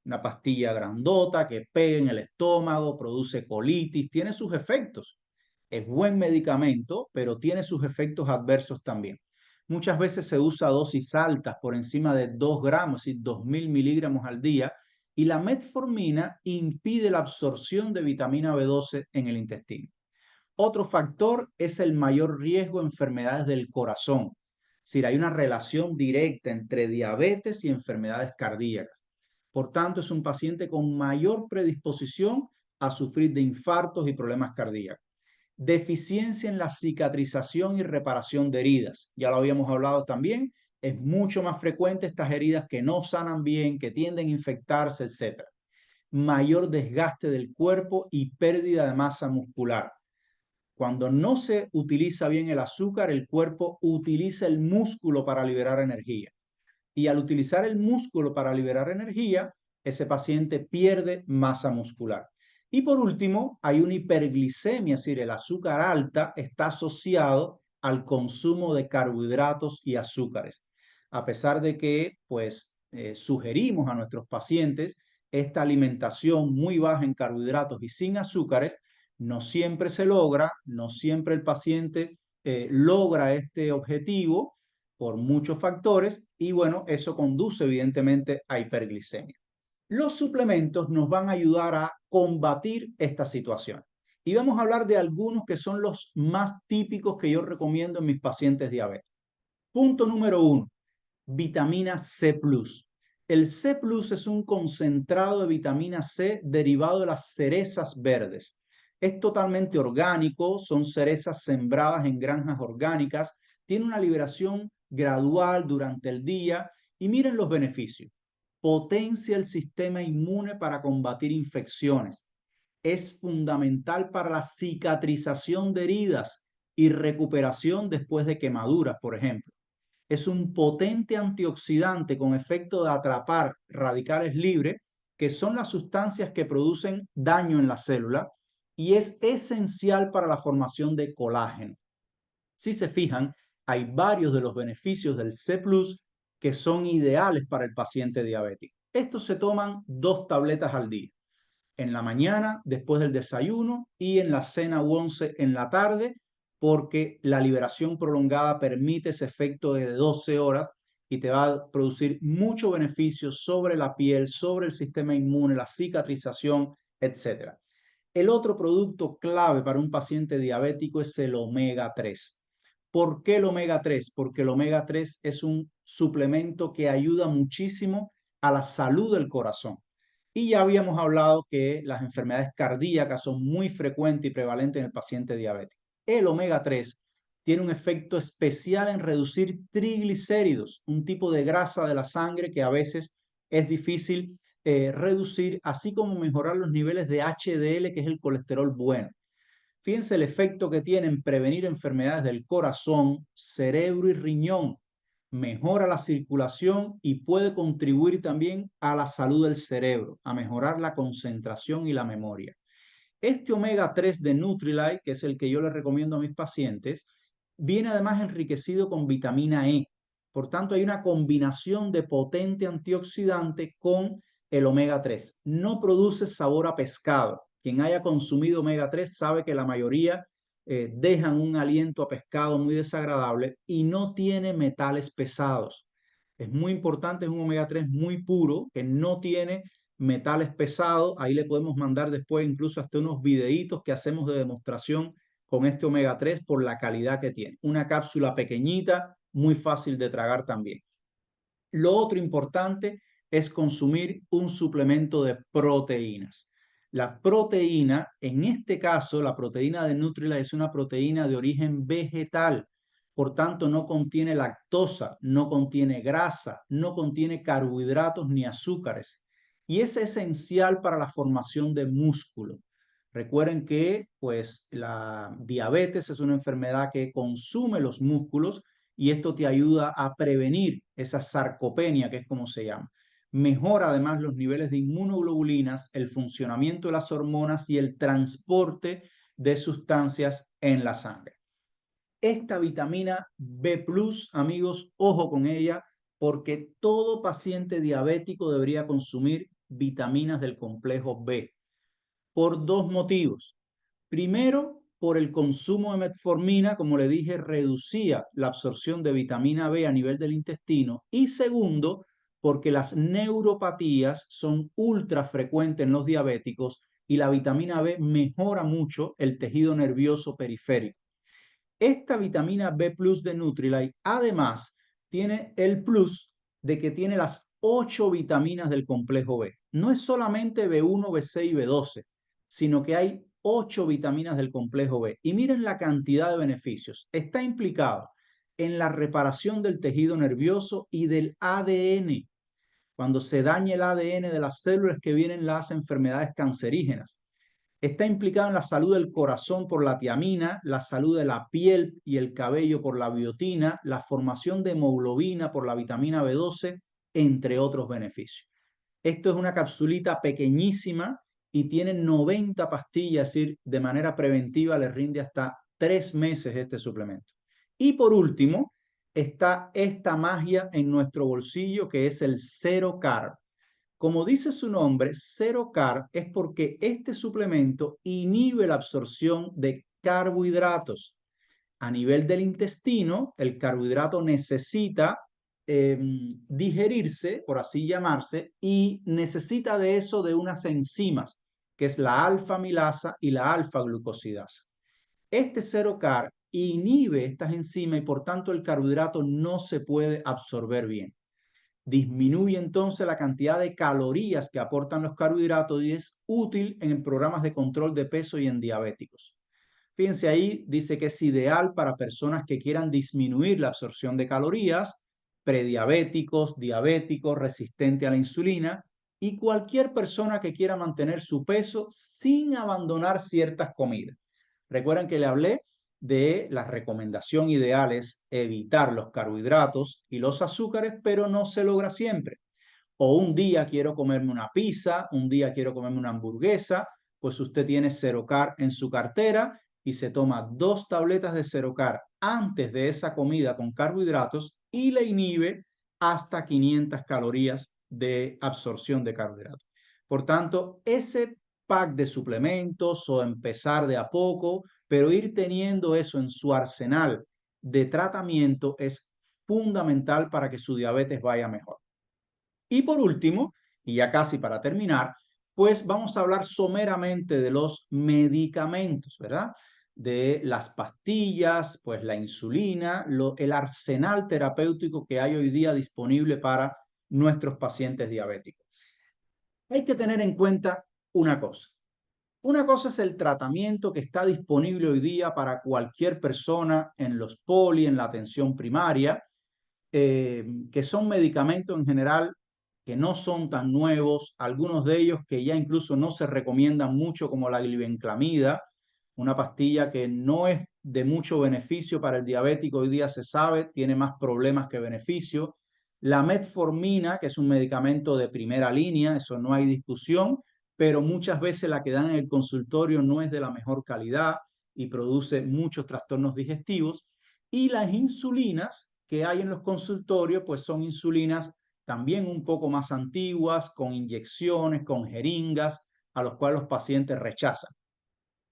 A: una pastilla grandota que pega en el estómago, produce colitis, tiene sus efectos. Es buen medicamento, pero tiene sus efectos adversos también. Muchas veces se usa dosis altas por encima de 2 gramos, es decir, 2000 miligramos al día, y la metformina impide la absorción de vitamina B12 en el intestino. Otro factor es el mayor riesgo de enfermedades del corazón. Es decir, hay una relación directa entre diabetes y enfermedades cardíacas. Por tanto, es un paciente con mayor predisposición a sufrir de infartos y problemas cardíacos. Deficiencia en la cicatrización y reparación de heridas. Ya lo habíamos hablado también. Es mucho más frecuente estas heridas que no sanan bien, que tienden a infectarse, etc. Mayor desgaste del cuerpo y pérdida de masa muscular. Cuando no se utiliza bien el azúcar, el cuerpo utiliza el músculo para liberar energía. Y al utilizar el músculo para liberar energía, ese paciente pierde masa muscular. Y por último, hay una hiperglicemia, es decir, el azúcar alta está asociado al consumo de carbohidratos y azúcares. A pesar de que, pues, sugerimos a nuestros pacientes esta alimentación muy baja en carbohidratos y sin azúcares, no siempre se logra, no siempre el paciente logra este objetivo por muchos factores y bueno, eso conduce evidentemente a hiperglicemia. Los suplementos nos van a ayudar a combatir esta situación y vamos a hablar de algunos que son los más típicos que yo recomiendo en mis pacientes diabéticos. Punto número 1, vitamina C+. El C+ es un concentrado de vitamina C derivado de las cerezas verdes. Es totalmente orgánico, son cerezas sembradas en granjas orgánicas, tiene una liberación gradual durante el día y miren los beneficios. Potencia el sistema inmune para combatir infecciones. Es fundamental para la cicatrización de heridas y recuperación después de quemaduras, por ejemplo. Es un potente antioxidante con efecto de atrapar radicales libres, que son las sustancias que producen daño en la célula, y es esencial para la formación de colágeno. Si se fijan, hay varios de los beneficios del C+, que son ideales para el paciente diabético. Estos se toman 2 tabletas al día, en la mañana, después del desayuno y en la cena u once en la tarde, porque la liberación prolongada permite ese efecto de 12 horas y te va a producir mucho beneficio sobre la piel, sobre el sistema inmune, la cicatrización, etc. El otro producto clave para un paciente diabético es el omega 3. ¿Por qué el omega 3? Porque el omega 3 es un suplemento que ayuda muchísimo a la salud del corazón. Y ya habíamos hablado que las enfermedades cardíacas son muy frecuentes y prevalentes en el paciente diabético. El omega 3 tiene un efecto especial en reducir triglicéridos, un tipo de grasa de la sangre que a veces es difícil reducir, así como mejorar los niveles de HDL, que es el colesterol bueno. Fíjense el efecto que tiene en prevenir enfermedades del corazón, cerebro y riñón. Mejora la circulación y puede contribuir también a la salud del cerebro, a mejorar la concentración y la memoria. Este omega 3 de Nutrilite, que es el que yo le recomiendo a mis pacientes, viene además enriquecido con vitamina E. Por tanto, hay una combinación de potente antioxidante con el omega 3. No produce sabor a pescado. Quien haya consumido omega 3 sabe que la mayoría dejan un aliento a pescado muy desagradable y no tiene metales pesados. Es muy importante, es un omega 3 muy puro que no tiene metales pesados. Ahí le podemos mandar después incluso hasta unos videitos que hacemos de demostración con este omega 3 por la calidad que tiene. Una cápsula pequeñita, muy fácil de tragar también. Lo otro importante es consumir un suplemento de proteínas. La proteína, en este caso, la proteína de Nutrilite es una proteína de origen vegetal. Por tanto, no contiene lactosa, no contiene grasa, no contiene carbohidratos ni azúcares. Y es esencial para la formación de músculo. Recuerden que pues, la diabetes es una enfermedad que consume los músculos y esto te ayuda a prevenir esa sarcopenia, que es como se llama. Mejora además los niveles de inmunoglobulinas, el funcionamiento de las hormonas y el transporte de sustancias en la sangre. Esta vitamina B+, amigos, ojo con ella, porque todo paciente diabético debería consumir vitaminas del complejo B por dos motivos. Primero, por el consumo de metformina, como le dije, reducía la absorción de vitamina B a nivel del intestino. Y segundo, porque las neuropatías son ultra frecuentes en los diabéticos y la vitamina B mejora mucho el tejido nervioso periférico. Esta vitamina B plus de Nutrilite además tiene el plus de que tiene las 8 vitaminas del complejo B. No es solamente B1, B6 y B12, sino que hay 8 vitaminas del complejo B. Y miren la cantidad de beneficios. Está implicado en la reparación del tejido nervioso y del ADN. Cuando se daña el ADN de las células que vienen las enfermedades cancerígenas. Está implicado en la salud del corazón por la tiamina, la salud de la piel y el cabello por la biotina, la formación de hemoglobina por la vitamina B12, entre otros beneficios. Esto es una capsulita pequeñísima y tiene 90 pastillas, es decir, de manera preventiva le rinde hasta 3 meses este suplemento. Y por último, está esta magia en nuestro bolsillo que es el Zero Carb. Como dice su nombre, Zero Carb es porque este suplemento inhibe la absorción de carbohidratos. A nivel del intestino, el carbohidrato necesita digerirse, por así llamarse, y necesita de eso de unas enzimas, que es la alfa-amilasa y la alfa-glucosidasa. Este Zero Carb inhibe estas enzimas y por tanto el carbohidrato no se puede absorber bien. Disminuye entonces la cantidad de calorías que aportan los carbohidratos y es útil en programas de control de peso y en diabéticos. Fíjense ahí, dice que es ideal para personas que quieran disminuir la absorción de calorías, prediabéticos, diabéticos, resistentes a la insulina y cualquier persona que quiera mantener su peso sin abandonar ciertas comidas. Recuerden que le hablé de la recomendación ideal es evitar los carbohidratos y los azúcares, pero no se logra siempre. O un día quiero comerme una pizza, un día quiero comerme una hamburguesa, pues usted tiene Zero Carb en su cartera y se toma 2 tabletas de Zero Carb antes de esa comida con carbohidratos y le inhibe hasta 500 calorías de absorción de carbohidratos. Por tanto, ese pack de suplementos o empezar de a poco, pero ir teniendo eso en su arsenal de tratamiento es fundamental para que su diabetes vaya mejor. Y por último, y ya casi para terminar, pues vamos a hablar someramente de los medicamentos, ¿verdad? De las pastillas, pues la insulina, el arsenal terapéutico que hay hoy día disponible para nuestros pacientes diabéticos. Hay que tener en cuenta una cosa. Una cosa es el tratamiento que está disponible hoy día para cualquier persona en los poli, en la atención primaria, que son medicamentos en general que no son tan nuevos, algunos de ellos que ya incluso no se recomiendan mucho, como la glibenclamida, una pastilla que no es de mucho beneficio para el diabético, hoy día se sabe, tiene más problemas que beneficios. La metformina, que es un medicamento de primera línea, eso no hay discusión, pero muchas veces la que dan en el consultorio no es de la mejor calidad y produce muchos trastornos digestivos. Y las insulinas que hay en los consultorios, pues son insulinas también un poco más antiguas, con inyecciones, con jeringas, a los cuales los pacientes rechazan.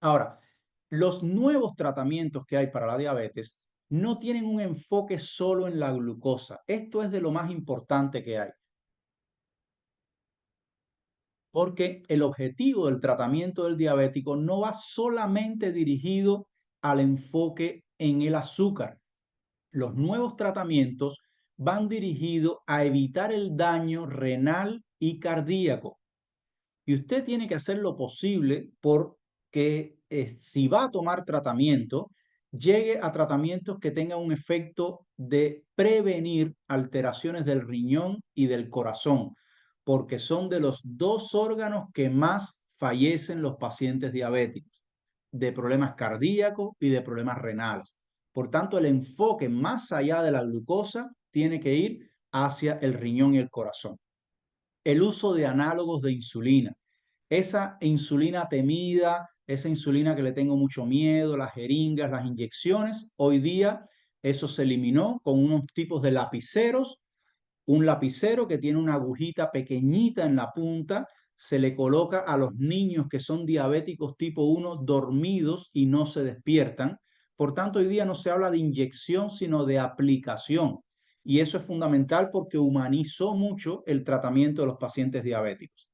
A: Ahora, los nuevos tratamientos que hay para la diabetes no tienen un enfoque solo en la glucosa. Esto es de lo más importante que hay. Porque el objetivo del tratamiento del diabético no va solamente dirigido al enfoque en el azúcar. Los nuevos tratamientos van dirigidos a evitar el daño renal y cardíaco. Y usted tiene que hacer lo posible porque si va a tomar tratamiento, llegue a tratamientos que tengan un efecto de prevenir alteraciones del riñón y del corazón, porque son de los 2 órganos que más fallecen los pacientes diabéticos, de problemas cardíacos y de problemas renales. Por tanto, el enfoque más allá de la glucosa tiene que ir hacia el riñón y el corazón. El uso de análogos de insulina. Esa insulina temida, esa insulina que le tengo mucho miedo, las jeringas, las inyecciones, hoy día eso se eliminó con unos tipos de lapiceros Un lapicero que tiene una agujita pequeñita en la punta, se le coloca a los niños que son diabéticos tipo 1 dormidos y no se despiertan. Por tanto, hoy día no se habla de inyección, sino de aplicación. Y eso es fundamental porque humanizó mucho el tratamiento de los pacientes diabéticos.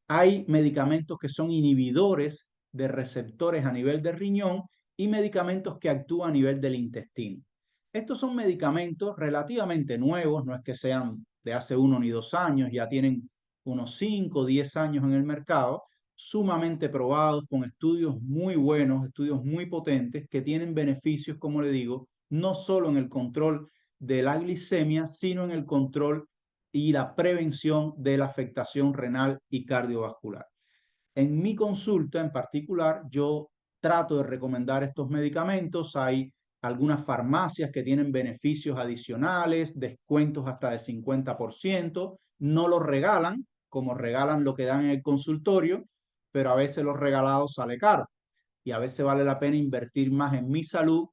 A: Hay medicamentos que son inhibidores de receptores a nivel del riñón y medicamentos que actúan a nivel del intestino. Estos son medicamentos relativamente nuevos, no es que sean de hace 1 ni 2 años, ya tienen unos 5 o 10 años en el mercado, sumamente probados con estudios muy buenos, estudios muy potentes que tienen beneficios, como le digo, no solo en el control de la glicemia, sino en el control y la prevención de la afectación renal y cardiovascular. En mi consulta en particular, yo trato de recomendar estos medicamentos. Hay algunas farmacias que tienen beneficios adicionales, descuentos hasta de 50%. No los regalan, como regalan lo que dan en el consultorio, pero a veces los regalados sale caro. Y a veces vale la pena invertir más en mi salud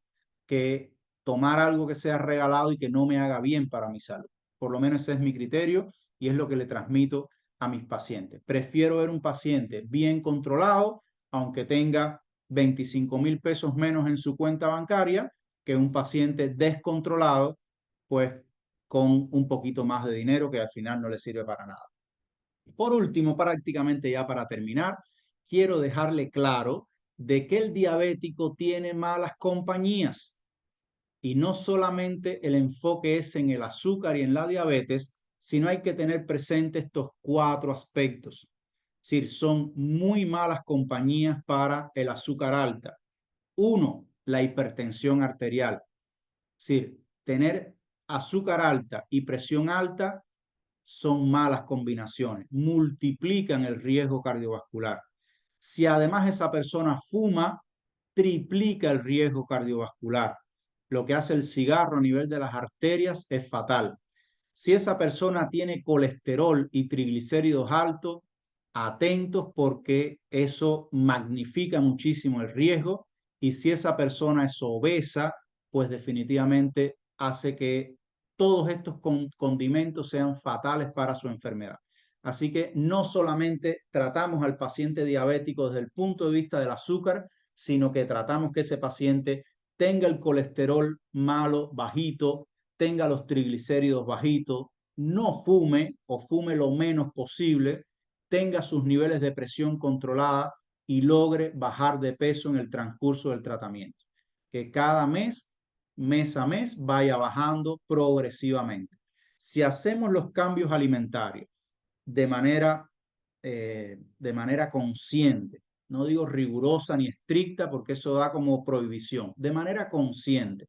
A: que tomar algo que sea regalado y que no me haga bien para mi salud. Por lo menos ese es mi criterio y es lo que le transmito a mis pacientes. Prefiero ver un paciente bien controlado, aunque tenga 25,000 pesos menos en su cuenta bancaria, que un paciente descontrolado, pues con un poquito más de dinero que al final no le sirve para nada. Por último, prácticamente ya para terminar, quiero dejarle claro de que el diabético tiene malas compañías. Y no solamente el enfoque es en el azúcar y en la diabetes, sino hay que tener presente estos 4 aspectos. Es decir, son muy malas compañías para el azúcar alta. Uno, la hipertensión arterial. Es decir, tener azúcar alta y presión alta son malas combinaciones, multiplican el riesgo cardiovascular. Si además esa persona fuma, triplica el riesgo cardiovascular. Lo que hace el cigarro a nivel de las arterias es fatal. Si esa persona tiene colesterol y triglicéridos altos, atentos porque eso magnifica muchísimo el riesgo. Y si esa persona es obesa, pues definitivamente hace que todos estos condimentos sean fatales para su enfermedad. Así que no solamente tratamos al paciente diabético desde el punto de vista del azúcar, sino que tratamos que ese paciente tenga el colesterol malo, bajito, tenga los triglicéridos bajitos, no fume o fume lo menos posible, tenga sus niveles de presión controlada y logre bajar de peso en el transcurso del tratamiento. Que cada mes, mes a mes, vaya bajando progresivamente. Si hacemos los cambios alimentarios de manera consciente, no digo rigurosa ni estricta porque eso da como prohibición, de manera consciente.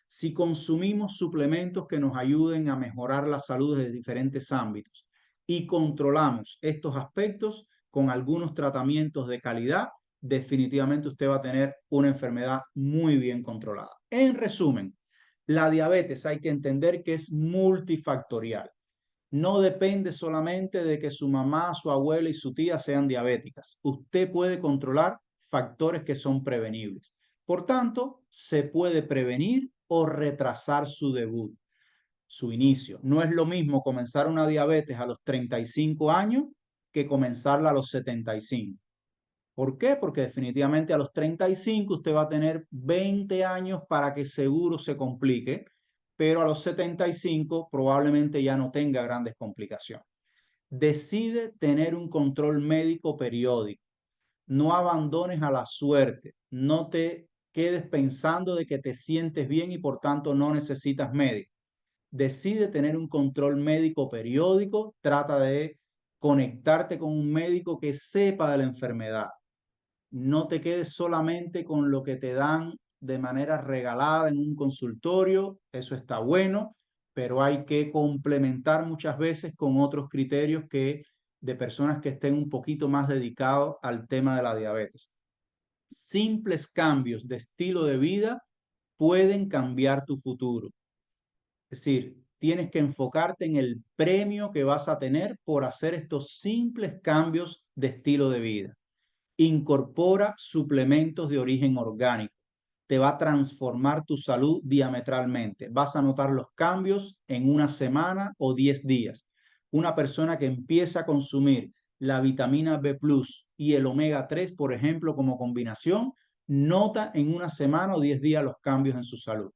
A: Si consumimos suplementos que nos ayuden a mejorar la salud de diferentes ámbitos y controlamos estos aspectos con algunos tratamientos de calidad, definitivamente usted va a tener una enfermedad muy bien controlada. En resumen, la diabetes hay que entender que es multifactorial. No depende solamente de que su mamá, su abuela y su tía sean diabéticas. Usted puede controlar factores que son prevenibles. Por tanto, se puede prevenir o retrasar su debut, su inicio. No es lo mismo comenzar una diabetes a los 35 años que comenzarla a los 75. ¿Por qué? Porque definitivamente a los 35 usted va a tener 20 años para que seguro se complique, pero a los 75 probablemente ya no tenga grandes complicaciones. Decide tener un control médico periódico. No abandones a la suerte. No te quedes pensando de que te sientes bien y por tanto no necesitas médico. Decide tener un control médico periódico. Trata de conectarte con un médico que sepa de la enfermedad. No te quedes solamente con lo que te dan de manera regalada en un consultorio, eso está bueno, pero hay que complementar muchas veces con otros criterios que de personas que estén un poquito más dedicados al tema de la diabetes. Simples cambios de estilo de vida pueden cambiar tu futuro. Es decir, tienes que enfocarte en el premio que vas a tener por hacer estos simples cambios de estilo de vida. Incorpora suplementos de origen orgánico. te va a transformar tu salud diametralmente. Vas a notar los cambios en una semana o 10 días. Una persona que empieza a consumir la vitamina B+ y el omega 3, por ejemplo, como combinación, nota en una semana o 10 días los cambios en su salud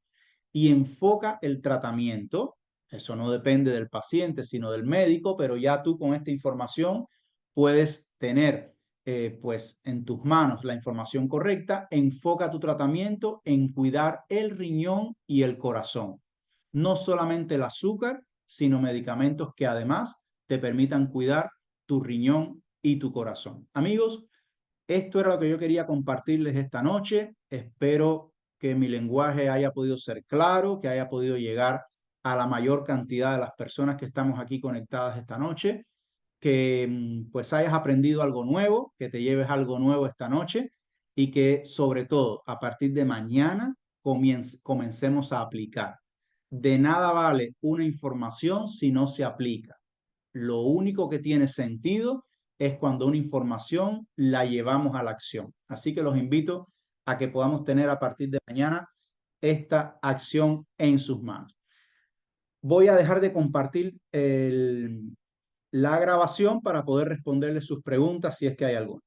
A: y enfoca el tratamiento. Eso no depende del paciente, sino del médico, pero ya tú con esta información puedes tener pues en tus manos la información correcta. Enfoca tu tratamiento en cuidar el riñón y el corazón. No solamente el azúcar, sino medicamentos que además te permitan cuidar tu riñón y tu corazón. Amigos, esto era lo que yo quería compartirles esta noche. Espero que mi lenguaje haya podido ser claro, que haya podido llegar a la mayor cantidad de las personas que estamos aquí conectadas esta noche, que pues hayas aprendido algo nuevo, que te lleves algo nuevo esta noche y que sobre todo a partir de mañana comencemos a aplicar. De nada vale una información si no se aplica. Lo único que tiene sentido es cuando una información la llevamos a la acción. Así que los invito a que podamos tener a partir de mañana esta acción en sus manos. Voy a dejar de compartir la grabación para poder responderles sus preguntas si es que hay alguna.